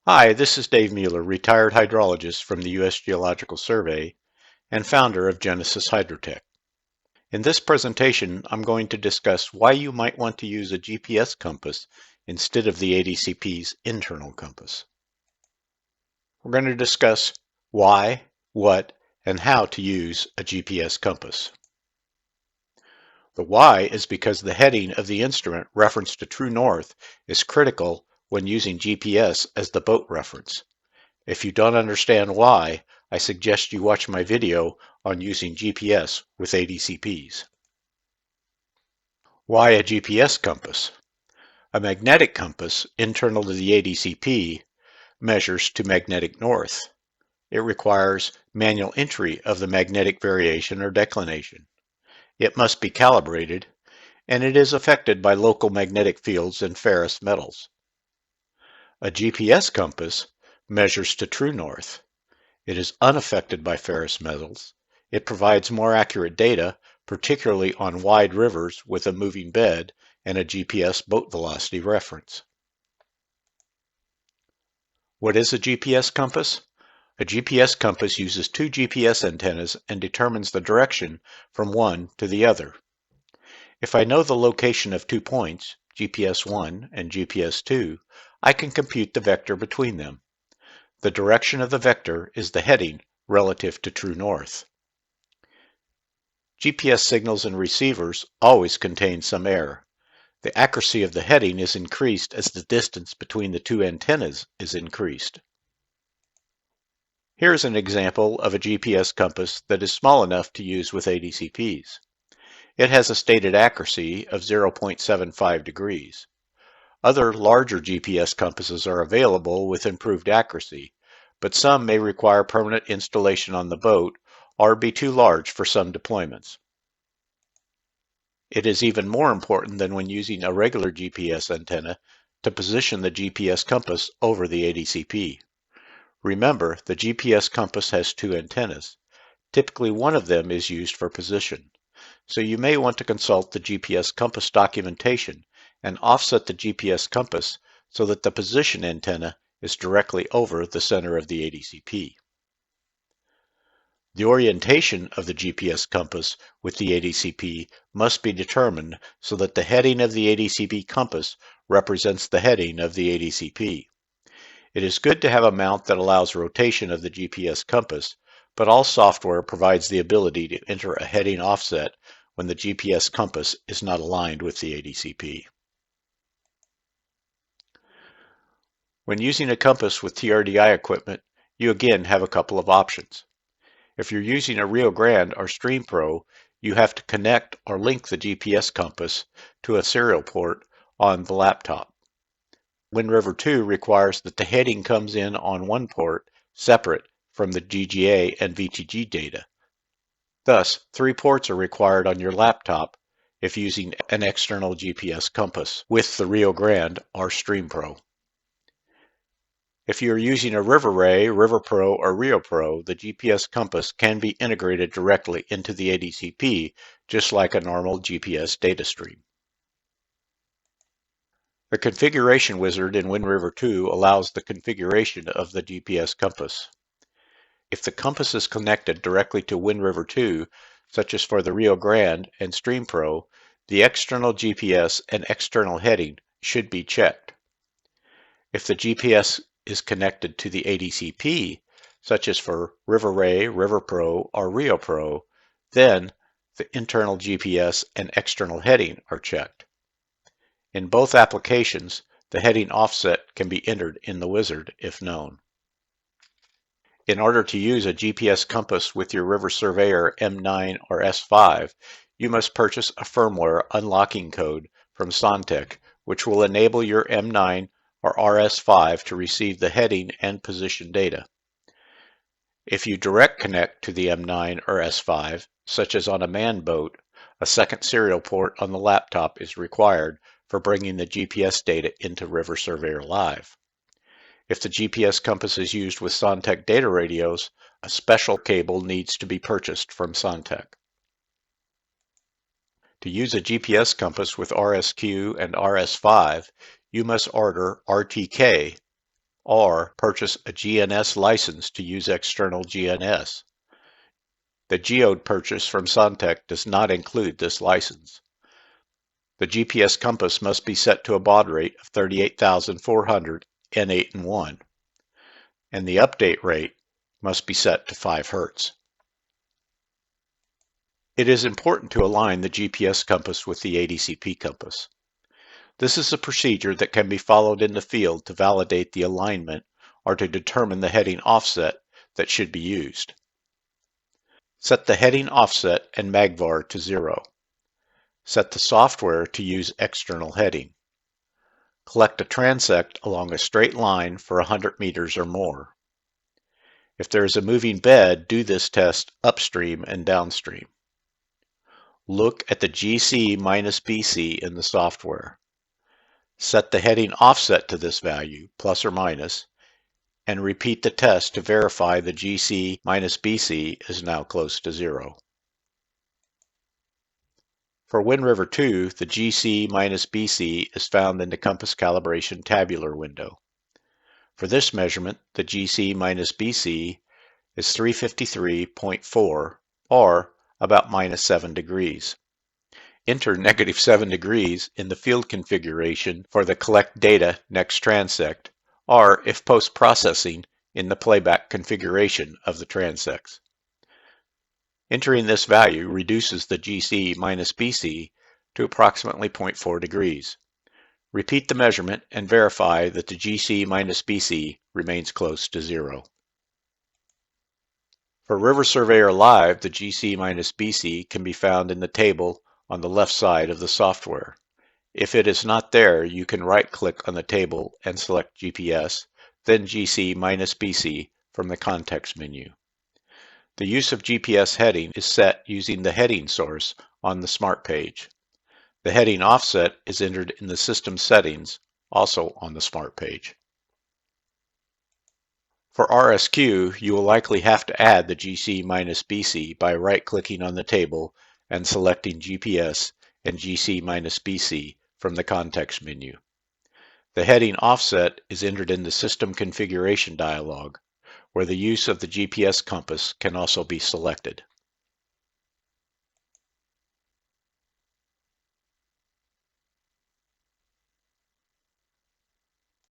Hi, this is Dave Mueller, retired hydrologist from the U.S. Geological Survey and founder of Genesis Hydrotech. In this presentation, I'm going to discuss why you might want to use a GPS compass instead of the ADCP's internal compass. We're going to discuss why, what, and how to use a GPS compass. The why is because the heading of the instrument referenced to true north is critical when using GPS as the boat reference. If you don't understand why, I suggest you watch my video on using GPS with ADCPs. Why a GPS compass? A magnetic compass, internal to the ADCP, measures to magnetic north. It requires manual entry of the magnetic variation or declination. It must be calibrated, and it is affected by local magnetic fields and ferrous metals. A GPS compass measures to true north. It is unaffected by ferrous metals. It provides more accurate data, particularly on wide rivers with a moving bed and a GPS boat velocity reference. What is a GPS compass? A GPS compass uses two GPS antennas and determines the direction from one to the other. If I know the location of 2 points, GPS 1 and GPS 2, I can compute the vector between them. The direction of the vector is the heading relative to true north. GPS signals and receivers always contain some error. The accuracy of the heading is increased as the distance between the two antennas is increased. Here's an example of a GPS compass that is small enough to use with ADCPs. It has a stated accuracy of 0.75 degrees. Other larger GPS compasses are available with improved accuracy, but some may require permanent installation on the boat or be too large for some deployments. It is even more important than when using a regular GPS antenna to position the GPS compass over the ADCP. Remember, the GPS compass has two antennas. Typically one of them is used for position. So you may want to consult the GPS compass documentation and offset the GPS compass so that the position antenna is directly over the center of the ADCP. The orientation of the GPS compass with the ADCP must be determined so that the heading of the ADCP compass represents the heading of the ADCP. It is good to have a mount that allows rotation of the GPS compass, but all software provides the ability to enter a heading offset when the GPS compass is not aligned with the ADCP. When using a compass with TRDI equipment, you again have a couple of options. If you're using a Rio Grande or Stream Pro, you have to connect or link the GPS compass to a serial port on the laptop. Wind River 2 requires that the heading comes in on one port separate from the GGA and VTG data. Thus, 3 ports are required on your laptop if using an external GPS compass with the Rio Grande or Stream Pro. If you are using a River Ray, River Pro, or Rio Pro, the GPS compass can be integrated directly into the ADCP, just like a normal GPS data stream. The configuration wizard in Wind River 2 allows the configuration of the GPS compass. If the compass is connected directly to Wind River 2, such as for the Rio Grande and Stream Pro, the external GPS and external heading should be checked. If the GPS is connected to the ADCP, such as for River Ray, River Pro, or Rio Pro, then the internal GPS and external heading are checked. In both applications, the heading offset can be entered in the wizard if known. In order to use a GPS compass with your River Surveyor M9 or S5, you must purchase a firmware unlocking code from SonTek, which will enable your M9 or RS5 to receive the heading and position data. If you direct connect to the M9 or S5, such as on a manned boat, a second serial port on the laptop is required for bringing the GPS data into River Surveyor Live. If the GPS compass is used with SonTek data radios, a special cable needs to be purchased from SonTek. To use a GPS compass with RSQ and RS5, you must order RTK or purchase a GNS license to use external GNS. The geode purchase from SonTek does not include this license. The GPS compass must be set to a baud rate of 38,400 N8 and the update rate must be set to 5 Hz. It is important to align the GPS compass with the ADCP compass. This is a procedure that can be followed in the field to validate the alignment or to determine the heading offset that should be used. Set the heading offset and magvar to 0. Set the software to use external heading. Collect a transect along a straight line for 100 meters or more. If there is a moving bed, do this test upstream and downstream. Look at the GC minus BC in the software. Set the heading offset to this value, plus or minus, and repeat the test to verify the GC minus BC is now close to 0. For Wind River 2, the GC minus BC is found in the compass calibration tabular window. For this measurement, the GC minus BC is 353.4, or about minus 7 degrees. Enter negative 7 degrees in the field configuration for the collect data next transect, or if post-processing, in the playback configuration of the transects. Entering this value reduces the GC minus BC to approximately 0.4 degrees. Repeat the measurement and verify that the GC minus BC remains close to 0. For River Surveyor Live, the GC minus BC can be found in the table on the left side of the software. If it is not there, you can right-click on the table and select GPS, then GC minus BC from the context menu. The use of GPS heading is set using the heading source on the Smart page. The heading offset is entered in the System Settings, also on the Smart page. For RSQ, you will likely have to add the GC minus BC by right-clicking on the table and selecting GPS and GC minus BC from the context menu. The heading offset is entered in the System Configuration dialog, where the use of the GPS compass can also be selected.